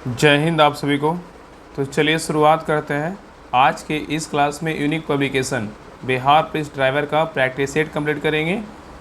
जय हिंद आप सभी को। तो चलिए शुरुआत करते हैं। आज के इस क्लास में unique publication Bihar police driver का प्रैक्टिस सेट कंप्लीट करेंगे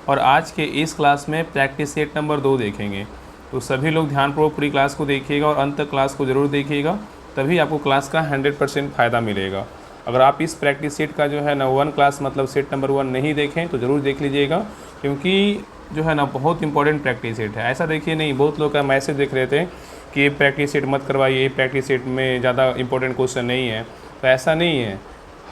और आज के इस क्लास में प्रैक्टिस सेट नंबर 2 देखेंगे। तो सभी लोग ध्यानपूर्वक पूरी क्लास को देखिएगा और अंत तक क्लास को ज़रूर देखिएगा, तभी आपको क्लास का 100% फ़ायदा मिलेगा। अगर आप इस प्रैक्टिस सेट का जो है ना 1 क्लास मतलब सेट नंबर 1 नहीं देखें तो ज़रूर देख लीजिएगा, क्योंकि जो है ना बहुत इंपॉर्टेंट प्रैक्टिस सेट है। ऐसा देखिए नहीं, बहुत लोग का मैसेज देख रहे थे कि ये प्रैक्टिस सेट मत करवाइए, ये प्रैक्टिस सेट में ज़्यादा इंपॉर्टेंट क्वेश्चन नहीं है। तो ऐसा नहीं है,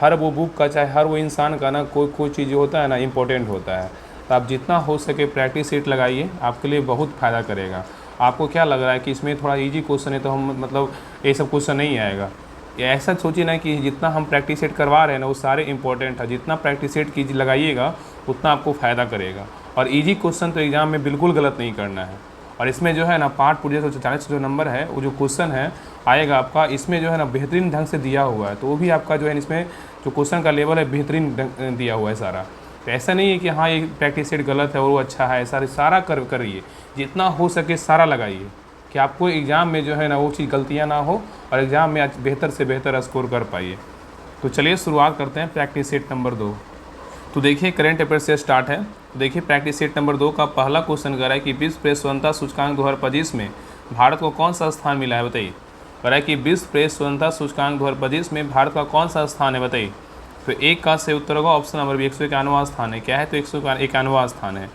हर वो बुक का चाहे हर वो इंसान का ना कोई चीज़ जो होता है ना इंपॉर्टेंट होता है। तो आप जितना हो सके प्रैक्टिस सेट लगाइए, आपके लिए बहुत फ़ायदा करेगा। आपको क्या लग रहा है कि इसमें थोड़ा ईजी क्वेश्चन है तो हम मतलब ये सब क्वेश्चन नहीं आएगा, ये ऐसा सोचिए ना कि जितना हम प्रैक्टिस सेट करवा रहे हैं ना वो सारे इंपॉर्टेंट है। जितना प्रैक्टिस सेट की लगाइएगा उतना आपको फ़ायदा करेगा। और ईजी क्वेश्चन तो एग्ज़ाम में बिल्कुल गलत नहीं करना है। और इसमें जो है ना पार्ट पूरे 140 जो नंबर है वो जो क्वेश्चन है आएगा आपका, इसमें जो है ना बेहतरीन ढंग से दिया हुआ है। तो वो भी आपका जो है इसमें जो क्वेश्चन का लेवल है बेहतरीन दिया हुआ है सारा। तो ऐसा नहीं है कि हाँ ये प्रैक्टिस सेट गलत है और वो अच्छा है, ऐसा सारा करिए, जितना हो सके सारा लगाइए कि आपको एग्ज़ाम में जो है ना वो चीज़ गलतियाँ ना हो और एग्ज़ाम में बेहतर से बेहतर स्कोर कर पाइए। तो चलिए शुरुआत करते हैं प्रैक्टिस सेट नंबर 2। तो देखिए करंट अफेयर से स्टार्ट है। तो देखिए प्रैक्टिस सेट नंबर 2 का पहला क्वेश्चन कह रहा है कि विश्व प्रेस स्वतंत्रता सूचकांक 2025 में भारत को कौन सा स्थान मिला है, बताइए। कह रहा है कि विश्व प्रेस स्वतंत्रता सूचकांक 2025 में भारत का कौन सा स्थान है, बताइए। तो एक का से उत्तर होगा ऑप्शन नंबर बी 191वां स्थान है। क्या है? तो 191वां स्थान है।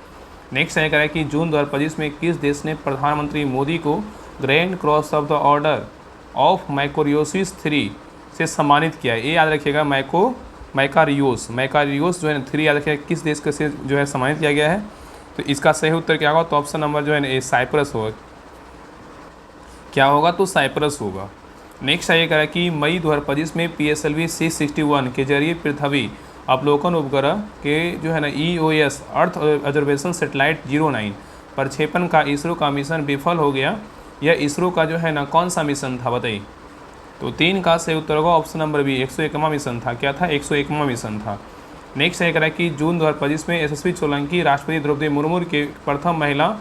नेक्स्ट है कह रहा है कि जून 2025 में किस देश ने प्रधानमंत्री मोदी को grand cross of the order of Makarios 3 से सम्मानित किया है। ये याद रखिएगा, मैकारियोस जो है 3 याद रखिएगा किस देश के से जो है सम्मानित किया गया है। तो इसका सही उत्तर क्या होगा? तो ऑप्शन नंबर जो है ना साइप्रस होगा। क्या होगा? तो साइप्रस होगा। नेक्स्ट है ये कह रहा है कि मई 2025 में PSLV C61 के जरिए पृथ्वी अवलोकन उपग्रह के जो है ना EOS अर्थ ऑब्जर्वेशन सैटेलाइट 09 प्रक्षेपण का इसरो का मिशन विफल हो गया। यह इसरो का जो है ना कौन सा मिशन था, बताइए। तो 3 का सही उत्तर होगा ऑप्शन नंबर बी 101वां मिशन था। क्या था? 101वां मिशन था। नेक्स्ट है कह रहा है कि जून 2025 में यशस्वी सोलंकी राष्ट्रपति द्रौपदी मुर्मू के प्रथम महिला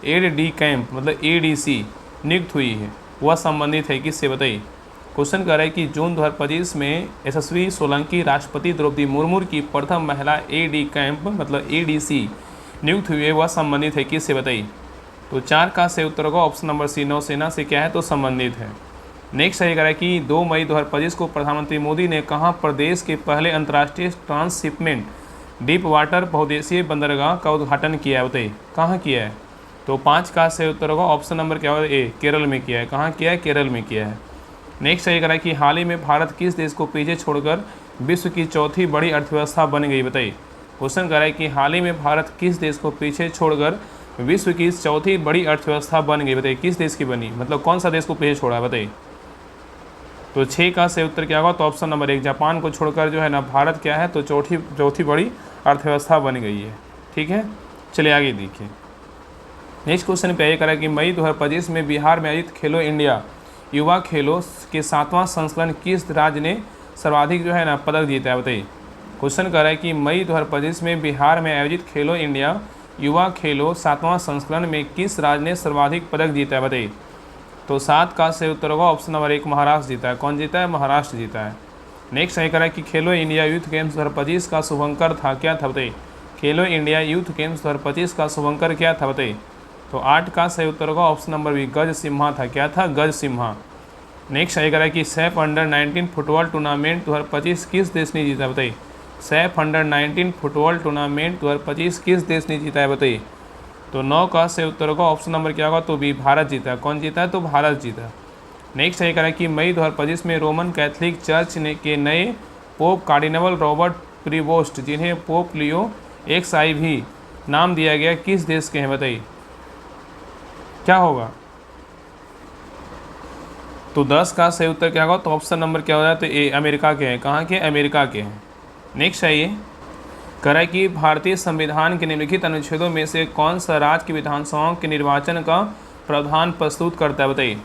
एड कैंप मतलब ADC नियुक्त हुई है, वह संबंधित है किससे, बताइए। क्वेश्चन कह रहा है कि जून 2025 में यशस्वी सोलंकी राष्ट्रपति द्रौपदी मुर्मू की प्रथम महिला AD कैंप मतलब ADC नियुक्त हुई है, वह संबंधित है किससे, बताइए। तो 4 का सही उत्तर होगा ऑप्शन नंबर सी नौसेना से क्या है? तो संबंधित है। नेक्स्ट है कह रहा है कि 2 मई 2025 को प्रधानमंत्री मोदी ने कहाँ प्रदेश के पहले अंतर्राष्ट्रीय ट्रांसशिपमेंट डीप वाटर बहुदेशीय बंदरगाह का उद्घाटन किया है, बताइए। कहाँ किया है? तो 5 का सही उत्तर होगा ऑप्शन नंबर क्या होगा? ए, केरल में किया है। कहाँ किया है? केरल में किया है। नेक्स्ट है कह रहा है कि हाल ही में भारत किस देश को पीछे छोड़कर विश्व की चौथी बड़ी अर्थव्यवस्था बन गई, बताइए। क्वेश्चन कह रहा है कि हाल ही में भारत किस देश को पीछे छोड़कर विश्व की चौथी बड़ी अर्थव्यवस्था बन गई, बताइए। किस देश की बनी, मतलब कौन सा देश को पीछे छोड़ा है, बताइए। तो 6 का सही उत्तर क्या होगा? तो ऑप्शन नंबर 1 जापान को छोड़कर जो है ना भारत क्या है? तो चौथी बड़ी अर्थव्यवस्था बन गई है। ठीक है, चलिए आगे देखिए। नेक्स्ट क्वेश्चन पे ये कह रहा है कि मई 2025 में बिहार में आयोजित खेलो इंडिया युवा खेलों के 7वां संस्करण किस राज्य ने सर्वाधिक जो है ना पदक जीता है, बताइए। क्वेश्चन कह रहा है कि मई 2025 में बिहार में आयोजित खेलो इंडिया युवा खेलों 7वां संस्करण में किस राज्य ने सर्वाधिक पदक जीता है, बताइए। तो 7 का सही उत्तर होगा ऑप्शन नंबर 1 महाराष्ट्र जीता है। कौन जीता है? महाराष्ट्र जीता है। नेक्स्ट है कह रहा है कि खेलो इंडिया यूथ गेम्स 2025 का शुभंकर था, क्या था, बताइए। खेलो इंडिया यूथ गेम्स 2025 का शुभंकर क्या था, बताइए। तो 8 का सही उत्तर होगा ऑप्शन नंबर बी गज सिम्हा था। क्या था? गज सिम्हा। नेक्स्ट है कह रहा है कि सैफ अंडर-19 फुटबॉल टूर्नामेंट 2025 किस देश ने जीता, बताइए। सैफ अंडर-19 फुटबॉल टूर्नामेंट 2025 किस देश ने जीता है, बताइए। तो 9 का सही उत्तर होगा ऑप्शन नंबर क्या होगा? तो बी भारत जीता। कौन जीता है? तो भारत जीता। नेक्स्ट है कह रहा है कि मई 2025 में रोमन कैथोलिक चर्च के नए पोप कार्डिनल रॉबर्ट प्रीवोस्ट, जिन्हें पोप लियो XIV नाम दिया गया, किस देश के हैं, बताइए। क्या होगा? तो 10 का सही उत्तर क्या होगा? तो ऑप्शन नंबर क्या हो जाए? तो ए अमेरिका के हैं। कहाँ के? अमेरिका के हैं। नेक्स्ट है ये कह रहा है कि भारतीय संविधान के निम्नलिखित अनुच्छेदों में से कौन सा राज्य की विधानसभाओं के निर्वाचन का प्रावधान प्रस्तुत करता है, बताइए।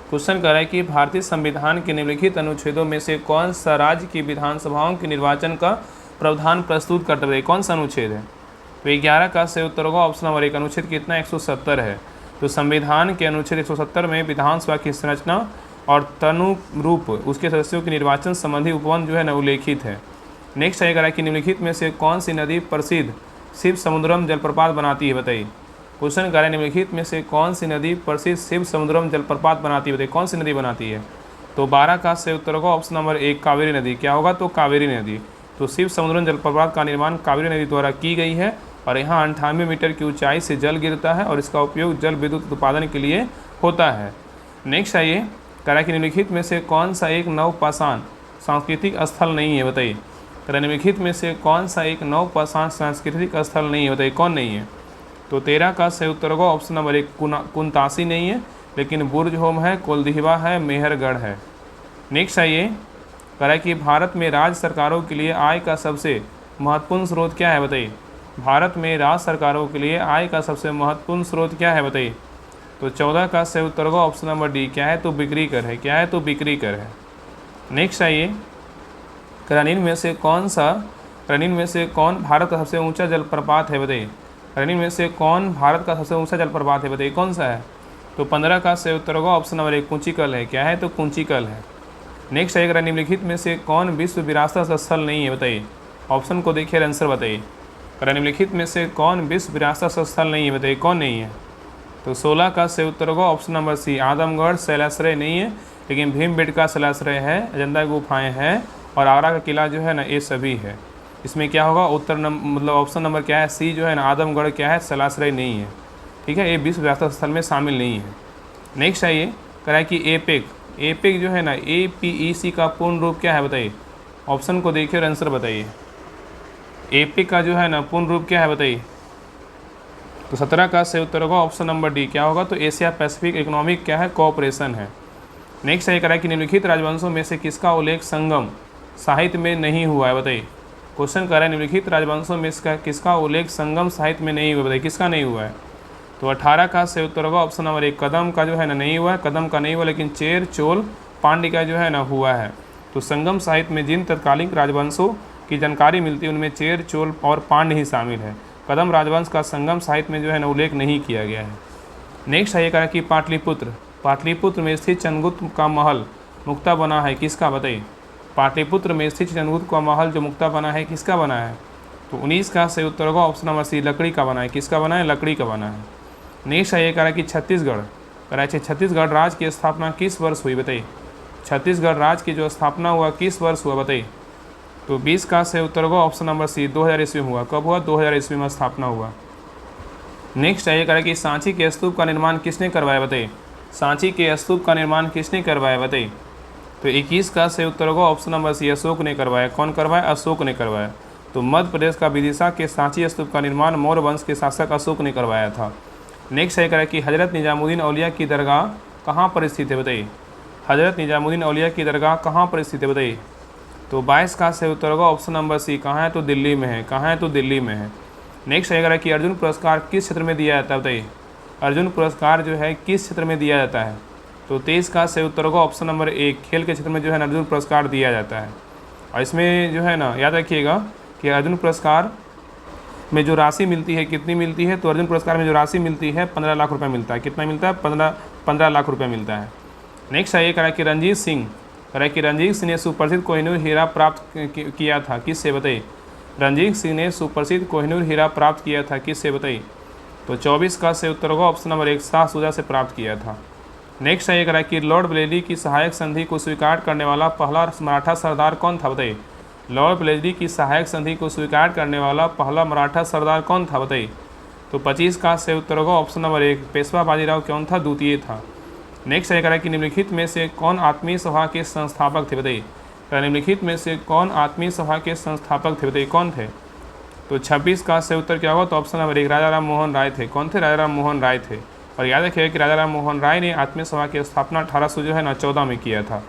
क्वेश्चन कह रहा है कि भारतीय संविधान के निम्नलिखित अनुच्छेदों में से कौन सा राज्य की विधानसभाओं के निर्वाचन का प्रावधान प्रस्तुत करता है, कौन सा अनुच्छेद है। तो 11 का सही उत्तर होगा ऑप्शन नंबर 1 अनुच्छेद कितना? 170 है। तो संविधान के अनुच्छेद 170 में विधानसभा की संरचना और तनुरूप उसके सदस्यों के निर्वाचन संबंधी उपबंध जो है ना उल्लेखित है। नेक्स्ट आएगा कि निम्नलिखित में से कौन सी नदी प्रसिद्ध शिव समुद्रम जलप्रपात बनाती है, बताइए। क्वेश्चन कह रहे हैं निम्नलिखित में से कौन सी नदी प्रसिद्ध शिव समुद्रम जलप्रपात बनाती है, बताइए कौन सी नदी बनाती है। तो 12 का सही उत्तर होगा ऑप्शन नंबर 1 कावेरी नदी। क्या होगा, तो कावेरी नदी। तो शिव समुद्रम जलप्रपात का निर्माण कावेरी नदी द्वारा की गई है और यहाँ 98 मीटर की ऊंचाई से जल गिरता है और इसका उपयोग जल विद्युत उत्पादन के लिए होता है। नेक्स्ट आइए, कह रहा है कि निम्नलिखित में से कौन सा एक नवपाषाण सांस्कृतिक स्थल नहीं है, बताइए। कह रहा है निम्नलिखित में से कौन सा एक नवपाषाण सांस्कृतिक स्थल नहीं है, बताइए कौन नहीं है। तो 13 का सही उत्तर होगा ऑप्शन नंबर 1 कुनतासी नहीं है, लेकिन बुर्ज होम है, कोलदिहवा है, मेहरगढ़ है। नेक्स्ट आइए, कह रहा है कि भारत में राज्य सरकारों के लिए आय का सबसे महत्वपूर्ण स्रोत क्या है, बताइए। भारत में राज्य सरकारों के लिए आय का सबसे महत्वपूर्ण स्रोत क्या है, बताइए। तो 14 का सही उत्तर होगा ऑप्शन नंबर डी, क्या है, तो बिक्री कर है। क्या है, तो बिक्री कर है। नेक्स्ट आइए, रनिन में से कौन भारत का सबसे ऊंचा जलप्रपात है, बताइए। रनिन में से कौन भारत का सबसे ऊंचा जलप्रपात है, बताइए कौन सा है। तो 15 का सही उत्तर होगा ऑप्शन नंबर 1 कुंचिकल है। क्या है, तो कुंचिकल है। नेक्स्ट आएगा निम्नलिखित में से कौन विश्व विरासत स्थल नहीं है, बताइए। ऑप्शन को देखिए, आंसर बताइए। निम्नलिखित में से कौन विश्व विरासत स्थल नहीं है, बताइए कौन नहीं है। तो 16 का सही उत्तर होगा ऑप्शन नंबर सी आदमगढ़ शैलाश्रय नहीं है, लेकिन भीमबेटका शैलाश्रय है, अजंता गुफाएं हैं और आगरा का किला जो है ना ये सभी है। इसमें क्या होगा मतलब ऑप्शन नंबर क्या है, सी जो है ना आदमगढ़ क्या है, शैलाश्रय नहीं है। ठीक है, ये विश्व विरासत स्थल में शामिल नहीं है। नेक्स्ट आइए, कह रहा है कि एपेक जो है ना APEC का पूर्ण रूप क्या है, बताइए। ऑप्शन को देखिए और आंसर बताइए। एपेक का जो है ना पूर्ण रूप क्या है, बताइए। तो 17 का सही उत्तर होगा ऑप्शन नंबर डी, क्या होगा, तो एशिया पैसिफिक इकोनॉमिक क्या है, कोऑपरेशन है। नेक्स्ट ये कह रहा है कि निम्नलिखित राजवंशों में से किसका उल्लेख संगम साहित्य में नहीं हुआ है, बताइए। क्वेश्चन कर रहा है निम्नलिखित राजवंशों में किसका उल्लेख संगम साहित्य में नहीं हुआ, बताइए किसका नहीं हुआ है। तो 18 का सही उत्तर होगा ऑप्शन नंबर 1 कदम का जो है ना नहीं हुआ है, कदम का नहीं हुआ, लेकिन चेर चोल पांड्य का जो है ना हुआ है। तो संगम साहित्य में जिन तत्कालीन राजवंशों की जानकारी मिलती है उनमें चेर चोल और पांड्य ही शामिल है। कदम राजवंश का संगम साहित्य में जो है ना उल्लेख नहीं किया गया है। नेक्स्ट है ये कहा कि पाटलिपुत्र में स्थित चंद्रगुप्त का महल मुक्ता बना है, किसका, बताइए। पाटलिपुत्र में स्थित चंद्रगुप्त का महल जो मुक्ता बना है किसका बना है। तो 19 का सही उत्तर होगा ऑप्शन नंबर सी लकड़ी का बना है। किसका बना है, लकड़ी का बना है। नेक्स्ट है ये कह रहा है कि छत्तीसगढ़ राज्य की स्थापना किस वर्ष हुई, बताइए। छत्तीसगढ़ राज्य की जो स्थापना हुआ किस वर्ष हुआ, बताइए। तो 20 का सही उत्तर होगा ऑप्शन नंबर सी 2000 ईस्वी में हुआ। कब हुआ, 2000 ईस्वी में स्थापना हुआ। नेक्स्ट है ये कह रहा है कि सांची के स्तूप का निर्माण किसने करवाया, बताइए। सांची के स्तूप का निर्माण किसने करवाया, बताइए। तो 21 का सही उत्तर होगा ऑप्शन नंबर सी अशोक ने करवाया। कौन करवाया, अशोक ने करवाया। तो मध्य प्रदेश का विदिशा के सांची स्तूप का निर्माण मौर्य वंश के शासक अशोक ने करवाया था। नेक्स्ट है कह रहा है कि हजरत निजामुद्दीन औलिया की दरगाह कहाँ पर स्थित है, बताइए। हजरत निजामुद्दीन औलिया की दरगाह कहाँ पर स्थित है, बताइए। तो 22 का सही उत्तर होगा ऑप्शन नंबर सी कहाँ है, तो दिल्ली में है। कहाँ है, तो दिल्ली में है। नेक्स्ट है कह रहा है कि अर्जुन पुरस्कार किस क्षेत्र में दिया जाता है, बताइए। अर्जुन पुरस्कार जो है किस क्षेत्र में दिया जाता है। तो 23 का सही उत्तर होगा ऑप्शन नंबर 1 खेल के क्षेत्र में जो है अर्जुन पुरस्कार दिया जाता है। और इसमें जो है ना याद रखिएगा कि अर्जुन पुरस्कार में जो राशि मिलती है कितनी मिलती है। तो अर्जुन पुरस्कार में जो राशि मिलती है 15 लाख रुपये मिलता है। कितना मिलता है, 15 लाख रुपये मिलता है। नेक्स्ट है ये कह रहा है कि रंजीत सिंह ने सुप्रसिद्ध कोहिनूर हीरा प्राप्त किया था, किससे, बताइए। रंजीत सिंह ने सुप्रसिद्ध कोहिनूर हीरा प्राप्त किया था, किससे, बताइए। तो 24 का सही उत्तर होगा ऑप्शन नंबर 1 शाह शुजा से प्राप्त किया था। नेक्स्ट है ये कह रहा है कि लॉर्ड ब्लेडी की सहायक संधि को स्वीकार करने वाला पहला मराठा सरदार कौन था, बताइए। लॉर्ड ब्लेडी की सहायक संधि को स्वीकार करने वाला पहला मराठा सरदार कौन था, बताइए। तो 25 का सही उत्तर होगा ऑप्शन नंबर 1 पेशवा बाजीराव कौन था, द्वितीय था। नेक्स्ट है कह रहा है कि निम्नलिखित में से कौन आत्मीय सभा के संस्थापक थे, बताइए। निम्नलिखित में से कौन आत्मीय सभा के संस्थापक थे, बताइए कौन थे। तो 26 का सही उत्तर क्या होगा, तो ऑप्शन नंबर 1 राजा राम मोहन राय थे। कौन थे, राजा राम मोहन राय थे। और याद रखिएगा कि राजा राम मोहन राय ने आत्मीय सभा की स्थापना 1814 में किया था,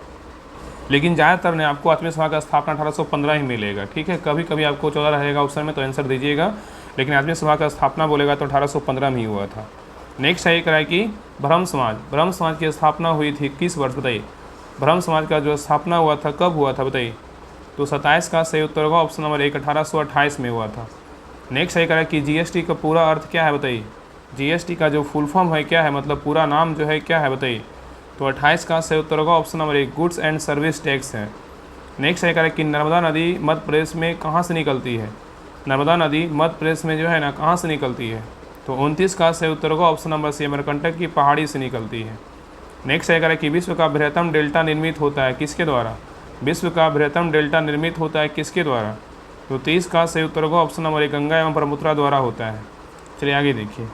लेकिन ज़्यादातर ने आपको आत्मीय सभा का स्थापना 1815 ही मिलेगा। ठीक है, कभी कभी आपको 14 रहेगा ऑप्शन में तो आंसर दीजिएगा, लेकिन आत्मीय सभा का स्थापना बोलेगा तो 1815 में ही हुआ था। नेक्स्ट है ये कह रहा है कि ब्रह्म समाज की स्थापना हुई थी किस वर्ष, बताइए। ब्रह्म समाज का जो स्थापना हुआ था कब हुआ था, बताइए। तो 27 का सही उत्तर होगा ऑप्शन नंबर 1 1828 में हुआ था। नेक्स्ट है कह रहा है कि जीएसटी का पूरा अर्थ क्या है, बताइए। जीएसटी का जो फुल फॉर्म है क्या है, मतलब पूरा नाम जो है क्या है, बताइए। तो 28 का सही उत्तर होगा option number 1 goods and service tax है। नेक्स्ट है करें कि नर्मदा नदी मध्य प्रदेश में कहाँ से निकलती है। नर्मदा नदी मध्य प्रदेश में जो है ना कहाँ से निकलती है। तो 29 का सही उत्तर होगा ऑप्शन नंबर सी अमरकंटक की पहाड़ी से निकलती है। नेक्स्ट है करें कि विश्व का बृहत्तम डेल्टा निर्मित होता है किसके द्वारा। विश्व का बृहत्तम डेल्टा निर्मित होता है किसके द्वारा। तो 30 का सही उत्तर होगा ऑप्शन नंबर 1 गंगा एवं ब्रह्मपुत्र द्वारा होता है। चलिए आगे देखिए।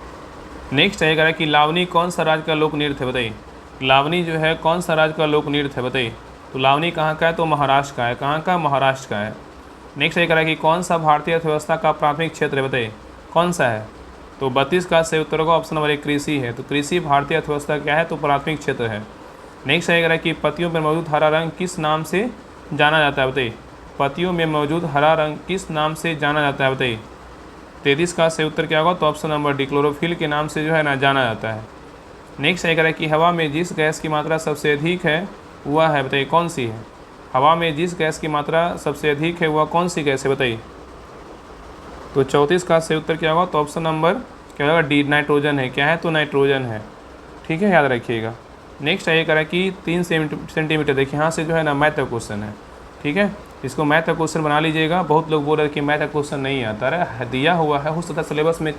नेक्स्ट है करें कि लावनी कौन सा राज्य का लोक नृत्य है बताइए। लावनी जो है कौन सा राज्य का लोक नृत्य है बताइए। तो लावनी कहाँ का है, तो महाराष्ट्र का है। कहाँ का, महाराष्ट्र का है। नेक्स्ट ये कह रहा है कि कौन सा भारतीय अर्थव्यवस्था का प्राथमिक क्षेत्र है बताइए, कौन सा है। तो 32 का सही उत्तर होगा ऑप्शन नंबर 1 कृषि है। तो कृषि भारतीय अर्थव्यवस्था क्या है, तो प्राथमिक क्षेत्र है। नेक्स्ट ये कह रहा है कि पत्तियों में मौजूद हरा रंग किस नाम से जाना जाता है बताइए। पत्तियों में मौजूद हरा रंग किस नाम से जाना जाता है बताइए। 33 का सही उत्तर क्या होगा, तो ऑप्शन नंबर डी क्लोरोफिल के नाम से जो है ना जाना जाता है। नेक्स्ट ये कह रहा है कि हवा में जिस गैस की मात्रा सबसे अधिक है वह है बताइए कौन सी है। हवा में जिस गैस की मात्रा सबसे अधिक है वह कौन सी गैस है बताइए। तो 34 का सही उत्तर क्या होगा, तो ऑप्शन नंबर क्या होगा डी नाइट्रोजन है। क्या है, तो नाइट्रोजन है। ठीक है, याद रखिएगा। नेक्स्ट ये करा कि 3 सेंटीमीटर देखिए यहाँ से जो है ना मैथ का क्वेश्चन है। ठीक है, इसको मैथ का क्वेश्चन बना लीजिएगा। बहुत लोग बोल रहे हैं कि मैथ का क्वेश्चन नहीं आता। अरे दिया हुआ है, हो सकता है सिलेबस में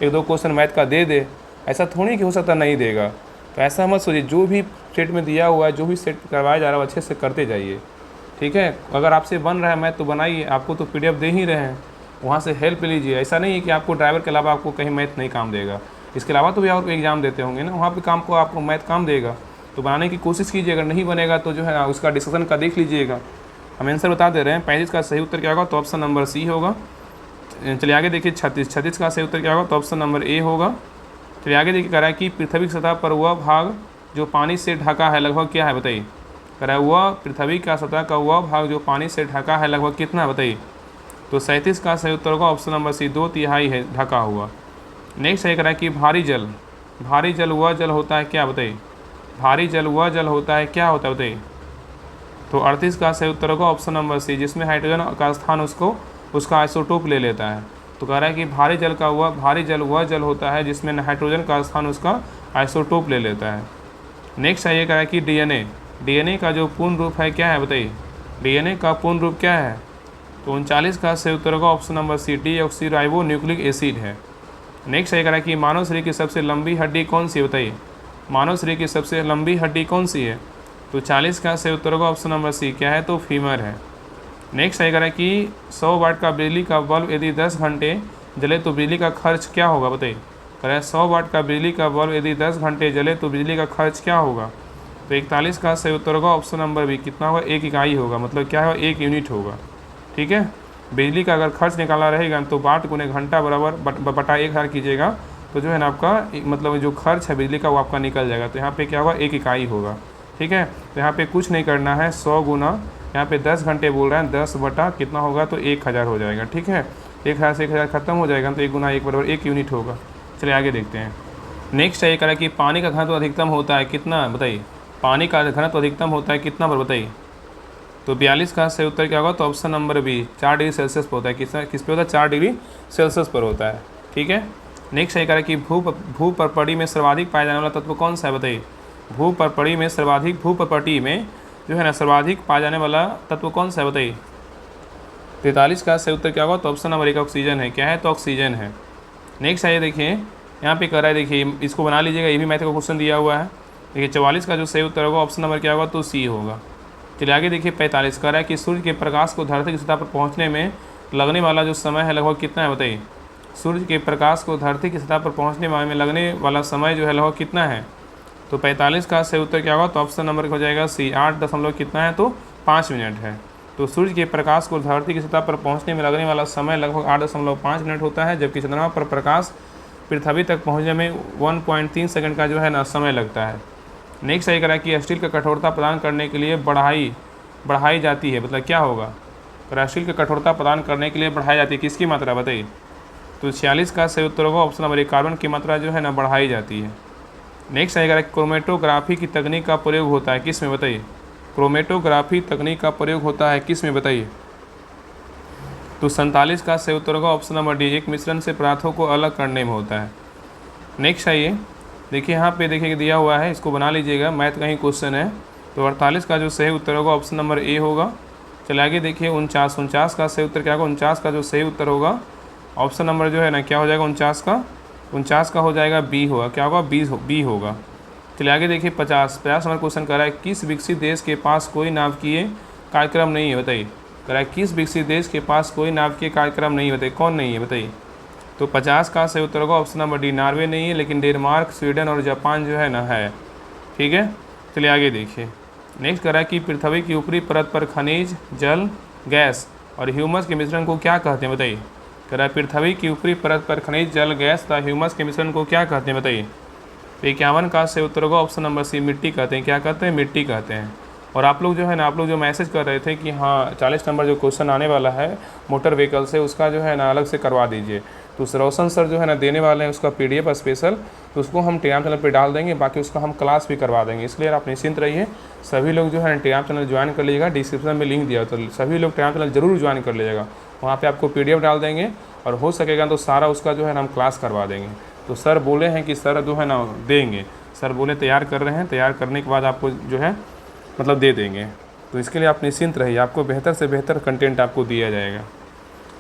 1-2 क्वेश्चन मैथ का दे दे, ऐसा थोड़ी कि हो सकता नहीं देगा। तो ऐसा मत सोचिए, जो भी सेट में दिया हुआ है, जो भी सेट करवाया जा रहा है अच्छे से करते जाइए। ठीक है, अगर आपसे बन रहा है मैथ तो बनाइए, आपको तो PDF दे ही रहे हैं, वहाँ से हेल्प लीजिए। ऐसा नहीं है कि आपको ड्राइवर के अलावा आपको कहीं मैथ नहीं काम देगा। इसके अलावा तो भी और एग्जाम देते होंगे ना, वहाँ पे काम को आपको मैथ काम देगा। तो बनाने की कोशिश कीजिए, अगर नहीं बनेगा तो जो है ना उसका डिस्कशन का देख लीजिएगा। हम आंसर बता दे रहे हैं। 35 का सही उत्तर क्या होगा, तो ऑप्शन नंबर सी होगा। चलिए आगे देखिए। 36 का सही उत्तर क्या होगा, तो ऑप्शन नंबर ए होगा। चलिए आगे देखिए, कह रहा है कि पृथ्वी की सतह पर वह भाग जो पानी से ढका है लगभग क्या है बताइए। कह रहा है वह पृथ्वी का सतह का वह भाग जो पानी से ढका है लगभग कितना है बताइए। तो 37 का सही उत्तर होगा ऑप्शन नंबर सी 2/3 है ढका हुआ। नेक्स्ट है कह रहा है कि भारी जल वह जल होता है क्या बताइए। भारी जल वह जल होता है क्या होता है बताइए। तो 38 का सही उत्तर होगा ऑप्शन नंबर सी जिसमें हाइड्रोजन का स्थान उसका आइसोटोप ले लेता है। तो कह रहा है कि भारी जल वह जल होता है जिसमें हाइड्रोजन का स्थान उसका आइसोटोप ले लेता है। नेक्स्ट है ये कह रहा है कि डीएनए का जो पूर्ण रूप है क्या है बताइए। डीएनए का पूर्ण रूप क्या है। तो 39 का सही उत्तर होगा option number C deoxyribonucleic acid है। नेक्स्ट है कह रहा है कि मानव शरीर की सबसे लंबी हड्डी कौन सी है बताइए। मानव शरीर की सबसे लंबी हड्डी कौन सी है। तो 40 का सही उत्तर होगा ऑप्शन नंबर सी क्या है, तो फीमर है। नेक्स्ट है कह रहा है कि 100 वाट का बिजली का बल्ब यदि 10 घंटे जले तो बिजली का खर्च क्या होगा बताइए। कह रहा है 100 वाट का बिजली का बल्ब यदि 10 घंटे जले तो बिजली का खर्च क्या होगा। तो 41 का सही उत्तर होगा ऑप्शन नंबर बी कितना होगा, 1 इकाई होगा। मतलब क्या होगा, 1 यूनिट होगा। ठीक है, बिजली का अगर खर्च निकालना रहेगा तो वाट गुने घंटा बराबर बटा 1000 कीजिएगा तो जो है ना आपका मतलब जो खर्च है बिजली का वो आपका निकल जाएगा। तो यहाँ पे क्या होगा, 1 इकाई होगा। ठीक है, तो यहाँ पे कुछ नहीं करना है, 100 गुना यहाँ पे 10 घंटे बोल रहे हैं, 10 बटा कितना होगा, तो 1000 हो जाएगा। ठीक है, 1000 से 1000 खत्म हो जाएगा तो 1 गुना 1 बराबर 1 यूनिट होगा। चलिए आगे देखते हैं। नेक्स्ट है कह रहा है कि पानी का घनत्व अधिकतम होता है कितना बताइए। पानी का घनत्व अधिकतम होता है कितना पर बताइए। तो 42 का सही उत्तर क्या होगा, तो option number B 4 degree Celsius पर होता है। किस पे होता है, 4 डिग्री सेल्सियस पर होता है। ठीक है, नेक्स्ट है कह रहा है कि भूपरपटी में सर्वाधिक पाया जाने वाला तत्व कौन सा है बताइए। भूपरपटी में जो है ना सर्वाधिक पाया जाने वाला तत्व कौन सा है बताइए। 43 का सही उत्तर क्या होगा, तो ऑप्शन नंबर 1 ऑक्सीजन है। क्या है, तो ऑक्सीजन है। नेक्स्ट है ये देखिए, यहाँ पे कह रहा है, देखिए इसको बना लीजिएगा, ये भी मैथ का क्वेश्चन दिया हुआ है। देखिए 44 का जो सही उत्तर होगा ऑप्शन नंबर क्या होगा, तो सी होगा। चलिए आगे देखिए 45 कह रहा है कि सूर्य के प्रकाश को धरती की सतह पर पहुँचने में लगने वाला जो समय है लगभग कितना है बताइए। सूर्य के प्रकाश को धरती की सतह पर पहुँचने में लगने वाला समय जो है लगभग कितना है। तो 45 का सही उत्तर क्या होगा, तो ऑप्शन नंबर हो जाएगा सी 8 दशमलव कितना है, तो 5 मिनट है। तो सूर्य के प्रकाश को धरती की सतह पर पहुंचने में लगने वाला समय लगभग 8.5 मिनट होता है, जबकि चंद्रमा पर प्रकाश पृथ्वी तक पहुंचने में 1.3 सेकंड का जो है ना समय लगता है। नेक्स्ट है कह रहा है कि स्टील का कठोरता प्रदान करने के लिए बढ़ाई जाती है, मतलब क्या होगा। स्टील की कठोरता प्रदान करने के लिए बढ़ाई जाती है, किसकी मात्रा बताइए। तो 46 का सही उत्तर होगा ऑप्शन नंबर 1 कार्बन की मात्रा जो है ना बढ़ाई जाती है। नेक्स्ट है क्रोमेटोग्राफी की तकनीक का प्रयोग होता है किस में बताइए। क्रोमेटोग्राफी तकनीक का प्रयोग होता है किस में बताइए। तो 47 का सही उत्तर होगा ऑप्शन नंबर डी, एक मिश्रण से पदार्थों को अलग करने में होता है। नेक्स्ट है ये देखिए यहाँ पे देखिए दिया हुआ है, इसको बना लीजिएगा, मैथ का ही क्वेश्चन है। तो 48 का जो सही उत्तर होगा ऑप्शन नंबर ए होगा। चलिए आगे देखिए 49 का सही उत्तर क्या होगा, 49 का जो सही उत्तर होगा ऑप्शन नंबर जो है ना क्या हो जाएगा 49 का हो जाएगा बी होगा, क्या होगा बी होगा। चलिए आगे देखिए 50 नंबर क्वेश्चन कर रहा है किस विकसित देश के पास कोई नाभिकीय कार्यक्रम नहीं है, बताइए। कह रहा है किस विकसित देश के पास कोई नाभिकीय कार्यक्रम नहीं है, बताइए कौन नहीं है बताइए। तो 50 का सही उत्तर होगा ऑप्शन नंबर डी, नॉर्वे नहीं है, लेकिन डेनमार्क, स्वीडन और जापान जो है ना है। ठीक है, चलिए आगे देखिए। नेक्स्ट कह रहा है कि पृथ्वी की ऊपरी परत पर खनिज, जल, गैस और ह्यूमस के मिश्रण को क्या कहते हैं, बताइए। कह रहा है पृथ्वी की ऊपरी परत पर खनिज, जल, गैस तथा ह्यूमस के मिश्रण को क्या कहते हैं, बताइए। तो 51 का सही उत्तर होगा ऑप्शन नंबर सी, मिट्टी कहते हैं। क्या कहते हैं, मिट्टी कहते हैं। और आप लोग जो है ना, आप लोग जो मैसेज कर रहे थे कि हाँ 40 नंबर जो क्वेश्चन आने वाला है मोटर व्हीकल से, उसका जो है ना अलग से करवा दीजिए। तो रोशन सर जो है ना देने वाले हैं उसका PDF स्पेशल, तो उसको हम टेलीग्राम चैनल पे डाल देंगे, बाकी उसका हम क्लास भी करवा देंगे। इसलिए आप निश्चिंत रहिए, सभी लोग जो है ना टेलीग्राम चैनल ज्वाइन कर लीजिएगा, डिस्क्रिप्शन में लिंक दिया, तो सभी लोग टेलीग्राम चैनल जरूर ज्वाइन कर लीजिएगा। वहाँ पर आपको PDF डाल देंगे और हो सकेगा तो सारा उसका जो है ना हम क्लास करवा देंगे। तो सर बोले हैं कि सर जो है ना देंगे, सर बोले तैयार कर रहे हैं, तैयार करने के बाद आपको जो है मतलब दे देंगे। तो इसके लिए आप निश्चिंत रहिए, आपको बेहतर से बेहतर कंटेंट आपको दिया जाएगा।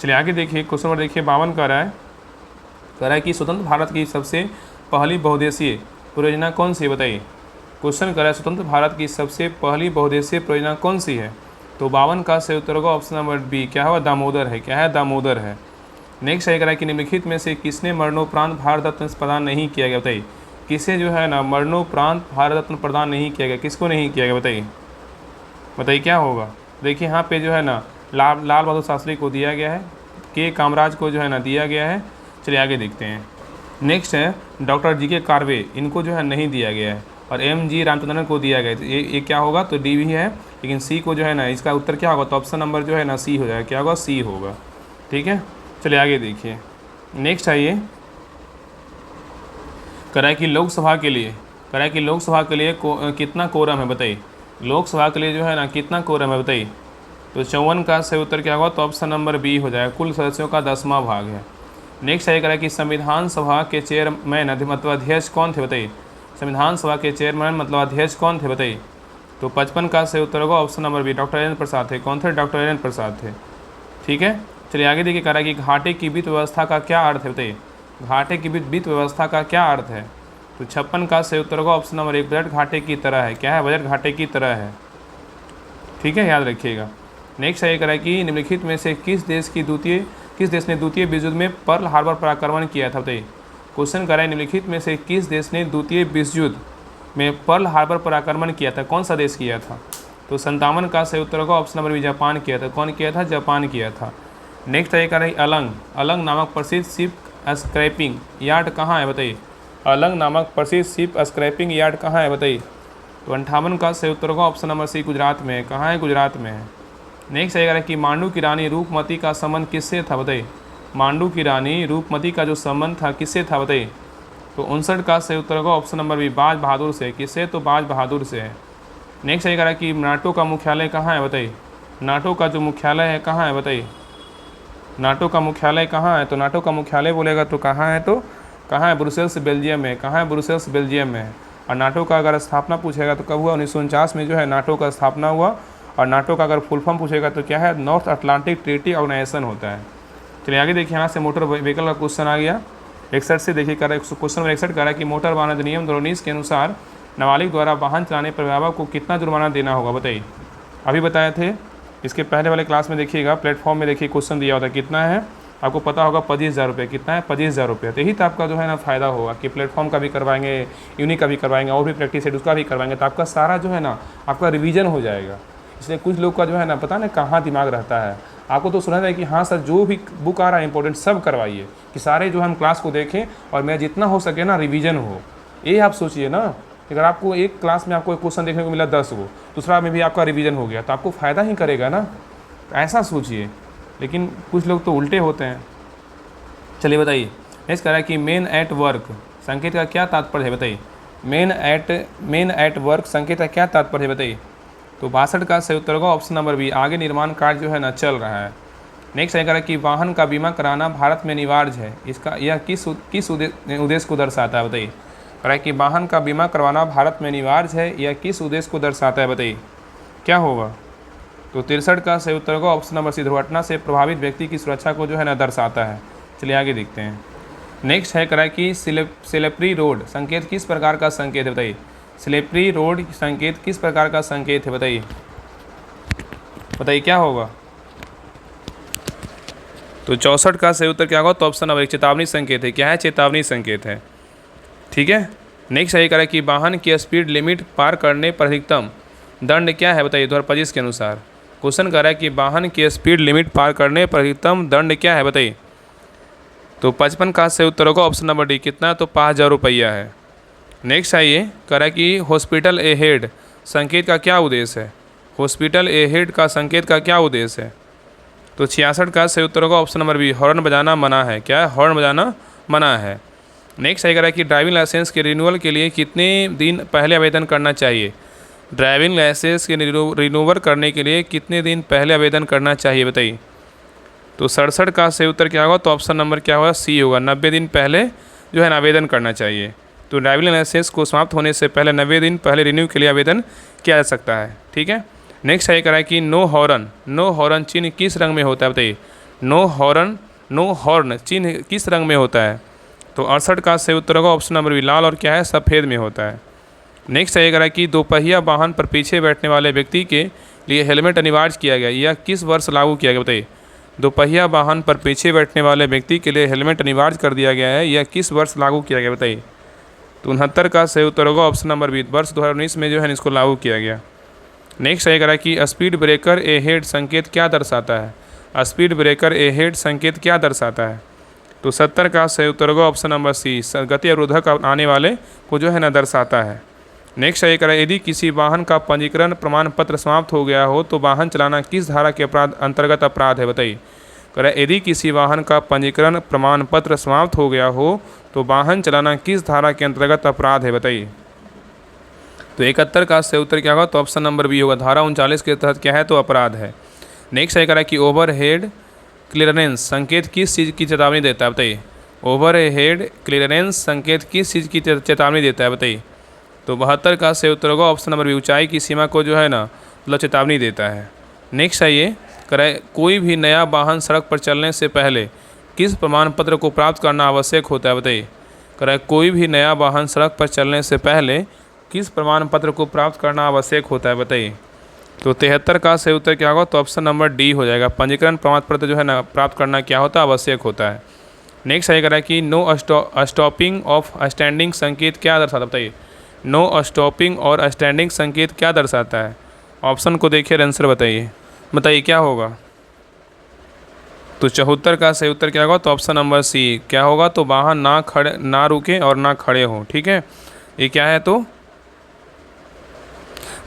चलिए आगे देखिए क्वेश्चन नंबर देखिए 52 कह रहा है कि स्वतंत्र भारत की सबसे पहली बहुउद्देशीय परियोजना कौन सी है, बताइए। क्वेश्चन कर रहा है स्वतंत्र भारत की सबसे पहली बहुउद्देशीय परियोजना कौन सी है। तो 52 का सही उत्तर होगा ऑप्शन नंबर बी, क्या होगा दामोदर है। क्या है, दामोदर है। नेक्स्ट है कह रहा है कि निम्नलिखित में से किसने मरणोपरांत भारत रत्न प्रदान नहीं किया गया, बताइए। किसे जो है ना मरणोपरांत भारत रत्न प्रदान नहीं किया गया, किसको नहीं किया गया, बताइए। बताइए क्या होगा। देखिए यहाँ पे जो है ना लाल बहादुर शास्त्री को दिया गया है, के कामराज को जो है ना दिया गया है। चलिए आगे देखते हैं। नेक्स्ट है डॉक्टर GK कार्वे, इनको जो है नहीं दिया गया है, और MG रामचंद्रन को दिया गया है। तो ये क्या होगा, तो डी भी है, लेकिन सी को जो है ना इसका उत्तर क्या होगा, तो ऑप्शन नंबर जो है ना सी हो जाएगा। क्या होगा, सी होगा। ठीक है, चलिए आगे देखिए। नेक्स्ट है ये कह रहा है कि लोकसभा के लिए कितना कोरम है, बताइए। लोकसभा के लिए जो है ना कितना कोरम है, बताइए। तो 54 का सही उत्तर क्या होगा, तो ऑप्शन नंबर बी हो जाएगा, कुल सदस्यों का 10वां भाग है। नेक्स्ट है कह रहा है कि संविधान सभा के चेयरमैन मतलब अध्यक्ष कौन थे, बताइए। संविधान सभा के चेयरमैन मतलब अध्यक्ष कौन थे, बताइए। तो 55 का सही उत्तर होगा option number B, doctor Rajendra Prasad थे। कौन थे, डॉक्टर राजेंद्र प्रसाद थे। ठीक है, चलिए आगे देखिए। कह रहा है कि घाटे की वित्त व्यवस्था का क्या अर्थ है, बताइए। घाटे की वित्त व्यवस्था का क्या अर्थ है। तो 56 का सही उत्तर होगा ऑप्शन नंबर 1, बजट घाटे की तरह है। क्या है, बजट घाटे की तरह है। ठीक है, याद रखिएगा। नेक्स्ट है कह रहा है कि निम्नलिखित में से किस देश ने द्वितीय विश्व युद्ध में पर्ल हार्बर पर आक्रमण किया था, बताइए। क्वेश्चन कर रहा है निम्नलिखित में से किस देश ने द्वितीय विश्व युद्ध में पर्ल हार्बर पर आक्रमण किया था, कौन सा देश किया था। तो 57 का सही उत्तर होगा ऑप्शन नंबर बी, जापान किया था। कौन किया था, जापान किया था। नेक्स्ट है कह रहा है अलंग नामक प्रसिद्ध शिप स्क्रैपिंग यार्ड कहाँ है, बताइए। अलंग नामक प्रसिद्ध शिप स्क्रैपिंग यार्ड कहाँ है, बताइए। तो 58 का सही उत्तर होगा ऑप्शन नंबर सी, गुजरात में है। कहाँ है, गुजरात में है। नेक्स्ट है कि मांडू की रानी रूपमती का संबंध किससे था, बताइए। मांडू की रानी रूपमती का जो संबंध था किससे था, बताइए। तो 59 का सही उत्तर होगा ऑप्शन नंबर बी, बाज बहादुर से। किससे, तो बाज बहादुर से है। नेक्स्ट है कि नाटो का मुख्यालय कहाँ है, बताइए। नाटो का जो मुख्यालय है कहाँ है, बताइए। नाटो का मुख्यालय कहाँ है, तो नाटो का मुख्यालय बोलेगा तो कहाँ है, तो कहाँ है, ब्रुसेल्स बेल्जियम में। कहाँ है, ब्रुसेल्स बेल्जियम में है। और नाटो का अगर स्थापना पूछेगा तो कब हुआ, 1949 में जो है नाटो का स्थापना हुआ। और नाटो का अगर फुल फॉर्म पूछेगा तो क्या है, नॉर्थ अटलांटिक ट्रीटी ऑर्गेनाइजेशन होता है। चलिए आगे देखिए, यहाँ से मोटर व्हीकल का क्वेश्चन आ गया 61 से। देखिए क्वेश्चन नंबर 61 कर रहा है कि मोटर वाहन अधिनियम 2019 के अनुसार नाबालिग द्वारा वाहन चलाने पर अभिभावक को कितना जुर्माना देना होगा, बताइए। अभी बताए थे, इसके पहले वाले क्लास में देखिएगा, प्लेटफॉर्म में देखिए क्वेश्चन दिया होता है कितना है, आपको पता होगा 25,000 रुपये। कितना है, 25,000 रुपये। तो यही तो आपका जो है ना फ़ायदा होगा कि प्लेटफॉर्म का भी करवाएंगे, यूनिक का भी करवाएंगे, और भी प्रैक्टिस सेट उसका भी करवाएंगे, तो आपका सारा जो है ना आपका रिवीजन हो जाएगा। इसलिए कुछ लोग का जो है ना पता नहीं कहाँ दिमाग रहता है, आपको तो सुना है कि हाँ सर जो भी बुक आ रहा है इंपॉर्टेंट सब करवाइए, कि सारे जो हम क्लास को देखें और मैं जितना हो सके ना रिवीजन हो। ये आप सोचिए ना, अगर आपको एक क्लास में आपको एक क्वेश्चन देखने को मिला 10 को, दूसरा में भी आपका रिवीजन हो गया, तो आपको फ़ायदा ही करेगा ना, ऐसा सोचिए। लेकिन कुछ लोग तो उल्टे होते हैं। चलिए बताइए। नेक्स्ट कह रहा है कि मेन एट वर्क संकेत का क्या तात्पर्य है, बताइए। मेन एट वर्क संकेत का क्या तात्पर्य है, बताइए। तो 62 का सही उत्तर होगा ऑप्शन नंबर बी, आगे निर्माण कार्य जो है ना चल रहा है। नेक्स्ट है कह रहा है कि वाहन का बीमा कराना भारत में अनिवार्य है, इसका यह किस उद्देश्य को दर्शाता है, बताइए। कह रहा है कि वाहन का बीमा करवाना भारत में अनिवार्य है, यह किस उद्देश्य को दर्शाता है, बताइए क्या होगा। तो 63 का सही उत्तर होगा ऑप्शन नंबर सी, दुर्घटना से प्रभावित व्यक्ति की सुरक्षा को जो है ना दर्शाता है। चलिए आगे देखते हैं। नेक्स्ट है कह रहा है कि स्लिपरी रोड संकेत किस प्रकार का संकेत है, बताइए स्लिपरी रोड संकेत किस प्रकार का संकेत है, बताइए क्या होगा। तो 64 का सही उत्तर क्या होगा, तो ऑप्शन नंबर एक चेतावनी संकेत है। क्या है, चेतावनी संकेत है। ठीक है। नेक्स्ट सही कह रहा है कि वाहन की स्पीड लिमिट पार करने पर अधिकतम दंड क्या है, बताइए 2025 के अनुसार। क्वेश्चन कह रहा है कि वाहन की स्पीड लिमिट पार करने पर अधिकतम दंड क्या है, बताइए। तो 55 का सही उत्तर होगा ऑप्शन नंबर डी, कितना, तो 5000 रुपया है। नेक्स्ट आइए, कह रहा है कि हॉस्पिटल ए हेड संकेत का क्या उद्देश्य है। हॉस्पिटल ए हेड का संकेत का क्या उद्देश्य है। तो 66 का सही उत्तर होगा ऑप्शन नंबर बी, हॉर्न बजाना मना है। क्या है, हॉर्न बजाना मना है। नेक्स्ट सही कह रहा है कि ड्राइविंग लाइसेंस के रिन्यूअल के लिए कितने दिन पहले आवेदन करना चाहिए। ड्राइविंग लाइसेंस के रिन्यूअल करने के लिए कितने दिन पहले आवेदन करना चाहिए, बताइए। तो 67 का सही उत्तर क्या होगा, तो ऑप्शन नंबर क्या होगा, सी होगा, 90 दिन पहले जो है ना आवेदन करना चाहिए। तो ड्राइविंग लाइसेंस को समाप्त होने से पहले 90 दिन पहले रिन्यू के लिए आवेदन किया जा सकता है। ठीक है। नेक्स्ट है कह रहा है कि नो हॉर्न चिन्ह किस रंग में होता है, बताइए। नो हॉर्न चिन्ह किस रंग में होता है। तो 68 का सही उत्तर होगा ऑप्शन नंबर बी, लाल और क्या है, सफ़ेद में होता है। नेक्स्ट है कह रहा है कि दोपहिया वाहन पर पीछे बैठने वाले व्यक्ति के लिए हेलमेट अनिवार्य किया गया, यह किस वर्ष लागू किया गया, बताइए। दोपहिया वाहन पर पीछे बैठने वाले व्यक्ति के लिए हेलमेट अनिवार्य कर दिया गया है, यह किस वर्ष लागू किया गया, बताइए। तो 69 का सही उत्तर होगा ऑप्शन नंबर बी, वर्ष 2019 में जो है इसको लागू किया गया। नेक्स्ट है कह रहा है कि स्पीड ब्रेकर ए हेड संकेत क्या दर्शाता है। स्पीड ब्रेकर ए हेड संकेत क्या दर्शाता है। तो 70 का सही उत्तर होगा ऑप्शन नंबर सी, गति अवरोधक आने वाले को जो है ना दर्शाता है। नेक्स्ट है कह रहा है यदि किसी वाहन का पंजीकरण प्रमाण पत्र समाप्त हो गया हो तो वाहन चलाना किस धारा के अंतर्गत अपराध है, बताइए। कह रहा है यदि किसी वाहन का पंजीकरण प्रमाण पत्र समाप्त हो गया हो तो वाहन चलाना किस धारा के अंतर्गत अपराध है, बताइए। तो 71 का सही उत्तर क्या होगा, तो ऑप्शन नंबर बी होगा, धारा 39 के तहत क्या है, तो अपराध है। नेक्स्ट है कह रहा है कि ओवरहेड क्लियरेंस संकेत किस चीज़ की चेतावनी देता है, बताइए। ओवरहेड क्लियरेंस संकेत किस चीज़ की चेतावनी देता है, बताइए। तो 72 का सही उत्तर होगा ऑप्शन नंबर बी, ऊंचाई की सीमा को जो है ना मतलब चेतावनी देता है। नेक्स्ट है ये कह रहा है कोई भी नया वाहन सड़क पर चलने से पहले किस प्रमाण पत्र को प्राप्त करना आवश्यक होता है, बताइए। कह रहा है कोई भी नया वाहन सड़क पर चलने से पहले किस प्रमाण पत्र को प्राप्त करना आवश्यक होता है, बताइए। तो 73 का सही उत्तर क्या होगा, तो ऑप्शन नंबर डी हो जाएगा, पंजीकरण प्रमाण पत्र जो है ना प्राप्त करना क्या होता है, आवश्यक होता है। नेक्स्ट है कह रहा है कि नो स्टॉपिंग ऑफ स्टैंडिंग संकेत क्या दर्शाता है, बताइए। नो स्टॉपिंग और स्टैंडिंग संकेत क्या दर्शाता है। ऑप्शन को देखिए, आंसर बताइए क्या होगा। तो 74 का सही उत्तर क्या होगा, तो ऑप्शन नंबर सी क्या होगा, तो वाहन ना रुके और ना खड़े हो। ठीक है, ये क्या है, तो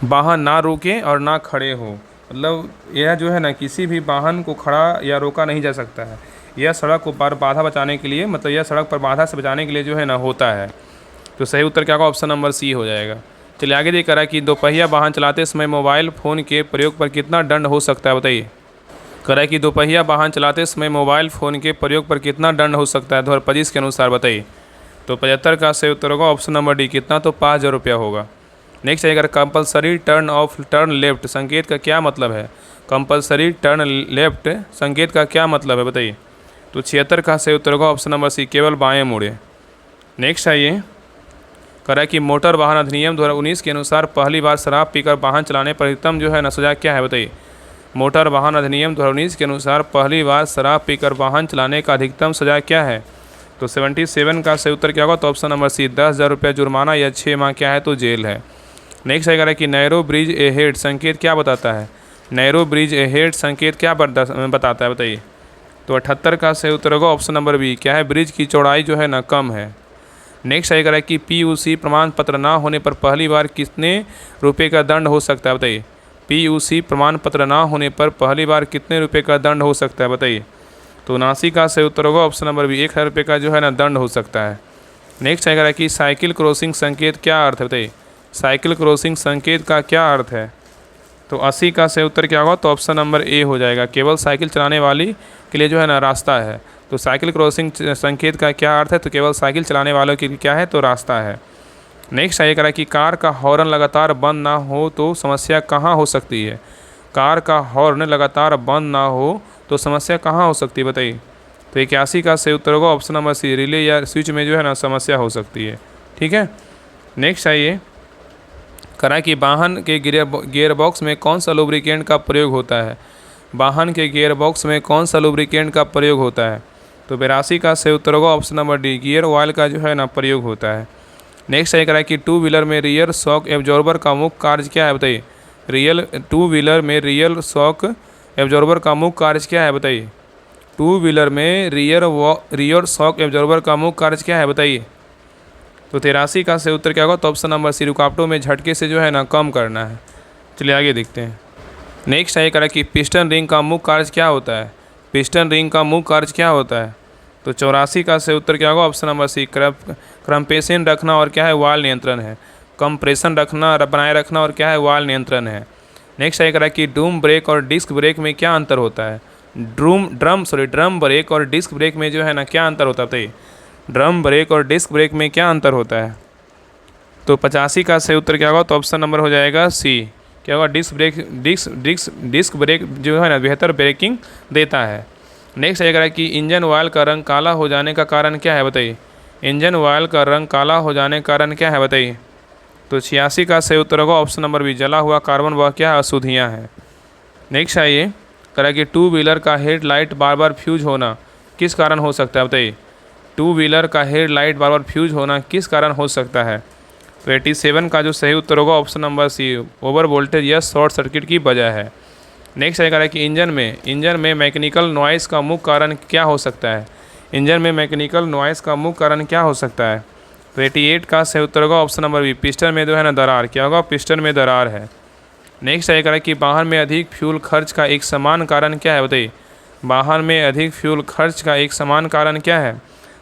वाहन ना रुके और ना खड़े हो, मतलब यह जो है ना किसी भी वाहन को खड़ा या रोका नहीं जा सकता है। यह सड़क को बाधा बचाने के लिए, मतलब यह सड़क पर बाधा से बचाने के लिए जो है ना होता है। तो सही उत्तर क्या होगा, ऑप्शन नंबर सी हो जाएगा। चलिए आगे देख रहा है कि दोपहिया वाहन चलाते समय मोबाइल फ़ोन के प्रयोग पर कितना दंड हो सकता है, बताइए। कह रहा है कि दोपहिया वाहन चलाते समय मोबाइल फ़ोन के प्रयोग पर कितना दंड हो सकता है 2025 के अनुसार, बताइए। तो 75 का सही उत्तर होगा ऑप्शन नंबर डी, कितना, तो 5000 रुपया होगा। नेक्स्ट है अगर कंपलसरी टर्न लेफ्ट संकेत का क्या मतलब है। कंपलसरी टर्न लेफ्ट संकेत का क्या मतलब है, बताइए। तो 76 का सही उत्तर होगा ऑप्शन नंबर सी, केवल बाएं मुड़े। नेक्स्ट है ये कह रहा है कि मोटर वाहन अधिनियम 2019 के अनुसार पहली बार शराब पीकर वाहन चलाने पर अधिकतम जो है ना सजा क्या है, बताइए। मोटर वाहन अधिनियम 2019 के अनुसार पहली बार शराब पीकर वाहन चलाने का अधिकतम सजा क्या है। तो 77 का सही उत्तर क्या होगा, तो ऑप्शन नंबर सी, 10,000 रुपया जुर्माना या 6 माह क्या है, तो जेल है। नेक्स्ट है कह रहा है कि नैरो ब्रिज ए हेड संकेत क्या बताता है। नैरो ब्रिज ए हेड संकेत क्या बताता है, बताइए। तो 78 का सही उत्तर होगा ऑप्शन नंबर बी, क्या है, ब्रिज की चौड़ाई जो है ना कम है। नेक्स्ट है कह रहा है कि PUC प्रमाण पत्र ना होने पर पहली बार कितने रुपये का दंड हो सकता है, बताइए। PUC प्रमाण पत्र ना होने पर पहली बार कितने रुपये का दंड हो सकता है, बताइए। तो 79 का सही उत्तर होगा ऑप्शन नंबर बी, 1000 रुपये का जो है ना दंड हो सकता है। नेक्स्ट है कह रहा है कि साइकिल क्रॉसिंग संकेत क्या अर्थ है, बताइए। साइकिल क्रॉसिंग संकेत का क्या अर्थ है। तो 80 का सही उत्तर क्या होगा, तो ऑप्शन नंबर ए हो जाएगा, केवल साइकिल चलाने वाली के लिए जो है ना रास्ता है। तो साइकिल क्रॉसिंग संकेत का क्या अर्थ है, तो केवल साइकिल चलाने वालों के लिए क्या है, तो रास्ता है। नेक्स्ट आइए करा कि कार का हॉर्न लगातार बंद ना हो तो समस्या कहाँ हो सकती है। कार का हॉर्न लगातार बंद ना हो तो समस्या कहाँ हो सकती है बताइए। तो 81 का सही उत्तर होगा ऑप्शन नंबर सी, रिले या स्विच में जो है ना समस्या हो सकती है। ठीक है, नेक्स्ट आइए करा कि वाहन के गियर बॉक्स में कौन सा लुब्रिकेंट का प्रयोग होता है। वाहन के गियर बॉक्स में कौन सा लुब्रिकेंट का प्रयोग होता है। तो 82 का सही उत्तर होगा option number D, gear oil का जो है ना प्रयोग होता है। नेक्स्ट आइए करा कि टू व्हीलर में रियर शॉक एब्जॉर्बर का मुख्य कार्य क्या है बताइए। टू व्हीलर में रियर शॉक एब्जॉर्बर का मुख्य कार्य क्या है बताइए। टू व्हीलर में रियर शॉक एब्जॉर्बर का मुख्य कार्य क्या है बताइए। तो 83 का सही उत्तर क्या होगा, तो ऑप्शन नंबर सी, रुकावटों में झटके से जो है ना कम करना है। चलिए आगे देखते हैं। नेक्स्ट आइए करा कि पिस्टन रिंग का मुख्य कार्य क्या होता है। पिस्टन रिंग का मुख्य कार्य क्या होता है। तो 84 का सही उत्तर क्या होगा, ऑप्शन नंबर सी, कंप्रेशन रखना और क्या है, वाल्व नियंत्रण है। कंप्रेशन रखना, बनाए रखना और क्या है, वाल्व नियंत्रण है। नेक्स्ट आइए करा कि ड्रम ब्रेक और डिस्क ब्रेक में क्या अंतर होता है। ड्रम ब्रेक और डिस्क ब्रेक में जो है ना क्या अंतर होता है बताइए। ड्रम ब्रेक और डिस्क ब्रेक में क्या अंतर होता है। तो 85 का सही उत्तर क्या होगा, तो ऑप्शन नंबर हो जाएगा सी, क्या होगा, डिस्क ब्रेक जो है ना बेहतर ब्रेकिंग देता है। नेक्स्ट आएगा कि इंजन ऑयल का रंग काला हो जाने का कारण क्या है बताइए। इंजन ऑयल का रंग काला हो जाने का कारण क्या है बताइए। तो 86 का सही उत्तर होगा ऑप्शन नंबर बी, जला हुआ कार्बन व क्या अशुद्धियाँ हैं। नेक्स्ट आइए करा कि टू व्हीलर का हेडलाइट बार बार फ्यूज होना किस कारण हो सकता है बताइए। टू व्हीलर का हेडलाइट बार बार फ्यूज होना किस कारण हो सकता है। तो 87 का जो सही उत्तर होगा option number C, over voltage या शॉर्ट सर्किट की वजह है। नेक्स्ट आएगा कि इंजन में मैकेनिकल नॉइज़ का मुख्य कारण क्या हो सकता है। इंजन में मैकेनिकल नॉइज़ का मुख्य कारण क्या हो सकता है। तो 88 का सही उत्तर होगा ऑप्शन नंबर बी, पिस्टन में जो है ना दरार, क्या होगा, पिस्टन में दरार है। नेक्स्ट आएगा कि वाहन में अधिक फ्यूल खर्च का एक समान कारण क्या है बताइए। वाहन में अधिक फ्यूल खर्च का एक समान कारण क्या है।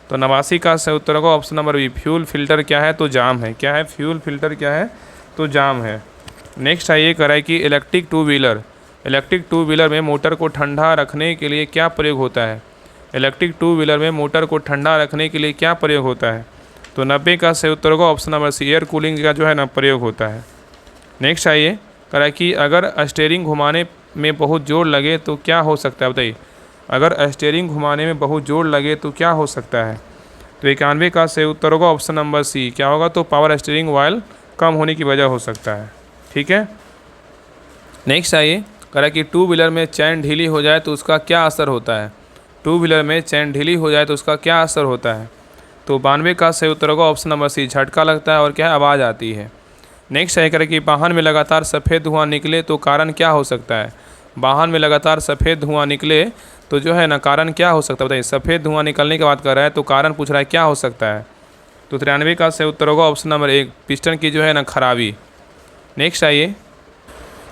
तो 89 का सही उत्तर होगा option number B, fuel filter क्या है, तो जाम है। क्या है, फ्यूल फिल्टर क्या है, तो जाम है। नेक्स्ट आइए कराए कि इलेक्ट्रिक टू व्हीलर में मोटर को ठंडा रखने के लिए क्या प्रयोग होता है। इलेक्ट्रिक टू व्हीलर में मोटर को ठंडा रखने के लिए क्या प्रयोग होता है। तो 90 का सही उत्तर होगा option number C, air cooling का जो है ना प्रयोग होता है। नेक्स्ट आइए करा कि अगर स्टीयरिंग घुमाने में बहुत जोर लगे तो क्या हो सकता है बताइए। अगर स्टीयरिंग घुमाने में बहुत जोर लगे तो क्या हो सकता है। तो 91 का सही उत्तर होगा ऑप्शन नंबर सी, क्या होगा, तो पावर स्टीयरिंग ऑयल कम होने की वजह हो सकता है। ठीक है, नेक्स्ट आइए करा कि टू व्हीलर में चैन ढीली हो जाए तो उसका क्या असर होता है। टू व्हीलर में चैन ढीली हो जाए तो उसका क्या असर होता है। तो 92 का सही उत्तर होगा ऑप्शन नंबर सी, झटका लगता है और क्या है, आवाज़ आती है। नेक्स्ट आइए करा कि वाहन में लगातार सफ़ेद धुआं निकले तो कारण क्या हो सकता है। वाहन में लगातार सफ़ेद धुआं निकले तो जो है ना कारण क्या हो सकता है बताइए। सफ़ेद धुआं निकलने की बात कर रहा है तो कारण पूछ रहा है क्या हो सकता है। तो 93 का सही उत्तर होगा ऑप्शन नंबर एक, पिस्टन की जो है ना खराबी। नेक्स्ट आइए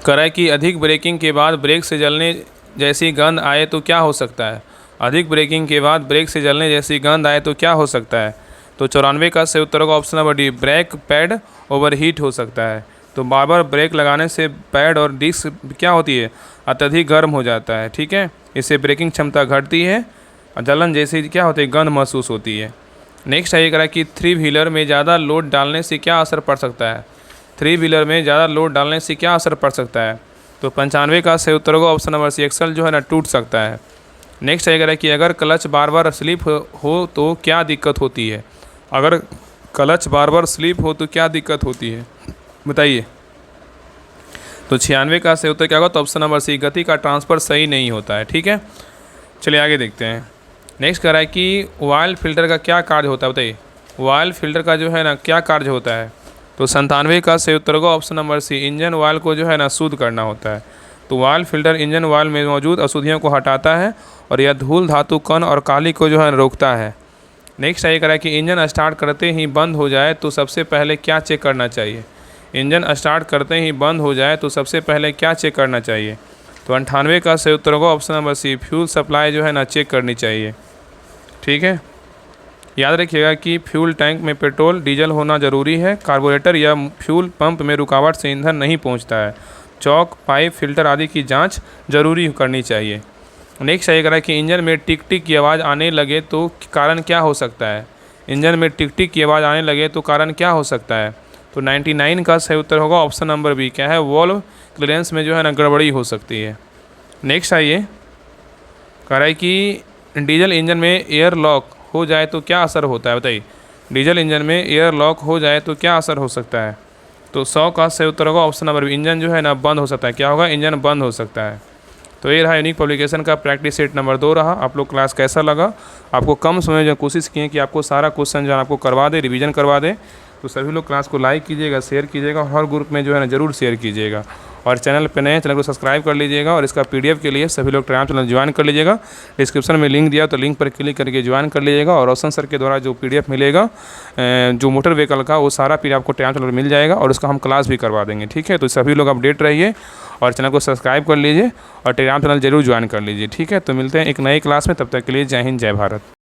करा कि अधिक ब्रेकिंग के बाद ब्रेक से जलने जैसी गंध आए तो क्या हो सकता है। अधिक ब्रेकिंग के बाद ब्रेक से जलने जैसी गंध आए तो क्या हो सकता है। तो 94 का सही उत्तर होगा option number D, brake pad overheat हो सकता है। तो बार बार ब्रेक लगाने से पैड और डिस्क क्या होती है, अत्यधिक गर्म हो जाता है। ठीक है, इससे ब्रेकिंग क्षमता घटती है और जलन जैसी क्या होती है, गंध महसूस होती है। नेक्स्ट आइए करा कि थ्री व्हीलर में ज़्यादा लोड डालने से क्या असर पड़ सकता है। थ्री व्हीलर में ज़्यादा लोड डालने से क्या असर पड़ सकता है। तो 95 का सही उत्तर होगा ऑप्शन नंबर सी, एक्सल जो है ना टूट सकता है। नेक्स्ट आइए कि अगर क्लच बार बार स्लिप हो तो क्या दिक्कत होती है। अगर क्लच बार बार स्लिप हो तो क्या दिक्कत होती है बताइए। तो 96 का सही उत्तर क्या होगा, तो ऑप्शन नंबर सी, गति का ट्रांसफ़र सही नहीं होता है। ठीक है, चलिए आगे देखते हैं। नेक्स्ट कह रहा है कि ऑयल फिल्टर का क्या कार्य होता है बताइए। ऑयल फिल्टर का जो है ना क्या कार्य होता है। तो 97 का सही उत्तर होगा option number C, engine oil को जो है ना शुद्ध करना होता है। तो ऑयल फिल्टर इंजन ऑयल में मौजूद अशुद्धियों को हटाता है और यह धूल, धातु, कण और काली को जो है रोकता है। नेक्स्ट आइए करा कि इंजन स्टार्ट करते ही बंद हो जाए तो सबसे पहले क्या चेक करना चाहिए। इंजन स्टार्ट करते ही बंद हो जाए तो सबसे पहले क्या चेक करना चाहिए। तो 98 का सही उत्तर होगा option number C, fuel supply जो है ना चेक करनी चाहिए। ठीक है, याद रखिएगा कि फ्यूल टैंक में पेट्रोल डीजल होना ज़रूरी है। कार्बोरेटर या फ्यूल पंप में रुकावट से ईंधन नहीं पहुंचता है। चौक, पाइप, फिल्टर आदि की जांच जरूरी करनी चाहिए। नेक्स्ट आइए करा कि इंजन में टिक टिक की आवाज़ आने लगे तो कारण क्या हो सकता है। इंजन में टिक टिक की आवाज़ आने लगे तो कारण क्या हो सकता है। तो 99 का सही उत्तर होगा ऑप्शन नंबर बी। क्या है, वॉल्व क्लियरेंस में जो है ना गड़बड़ी हो सकती है। नेक्स्ट आइए, कह रहा है कि डीजल इंजन में एयर लॉक हो जाए तो क्या असर होता है, बताइए। डीजल इंजन में एयर लॉक हो जाए तो क्या असर हो सकता है। तो 100 का सही उत्तर होगा ऑप्शन नंबर बी, इंजन जो है ना बंद हो सकता है। क्या होगा, इंजन बंद हो सकता है। तो ये रहा यूनिक पब्लिकेशन का प्रैक्टिस सेट नंबर 2 रहा। आप लोग क्लास कैसा लगा, आपको कम समय में जो कोशिश किए कि आपको सारा क्वेश्चन जो है आपको करवा दे, रिवीजन करवा दे। तो सभी लोग क्लास को लाइक कीजिएगा, शेयर कीजिएगा, हर ग्रुप में जो है ना ज़रूर शेयर कीजिएगा। और चैनल पे नए, चैनल को सब्सक्राइब कर लीजिएगा। और इसका PDF के लिए सभी लोग टेलीग्राम चैनल ज्वाइन कर लीजिएगा। डिस्क्रिप्शन में लिंक दिया तो लिंक पर क्लिक करके ज्वाइन कर लीजिएगा। और रोशन सर के द्वारा जो PDF मिलेगा जो मोटर व्हीकल का, वो सारा PDF आपको टेलीग्राम चैनल पर मिल जाएगा और उसका हम क्लास भी करवा देंगे। ठीक है, तो सभी लोग अपडेट रहिए और चैनल को सब्सक्राइब कर लीजिए और टेलीग्राम चैनल जरूर ज्वाइन कर लीजिए। ठीक है, तो मिलते हैं एक नई क्लास में, तब तक के लिए जय हिंद, जय भारत।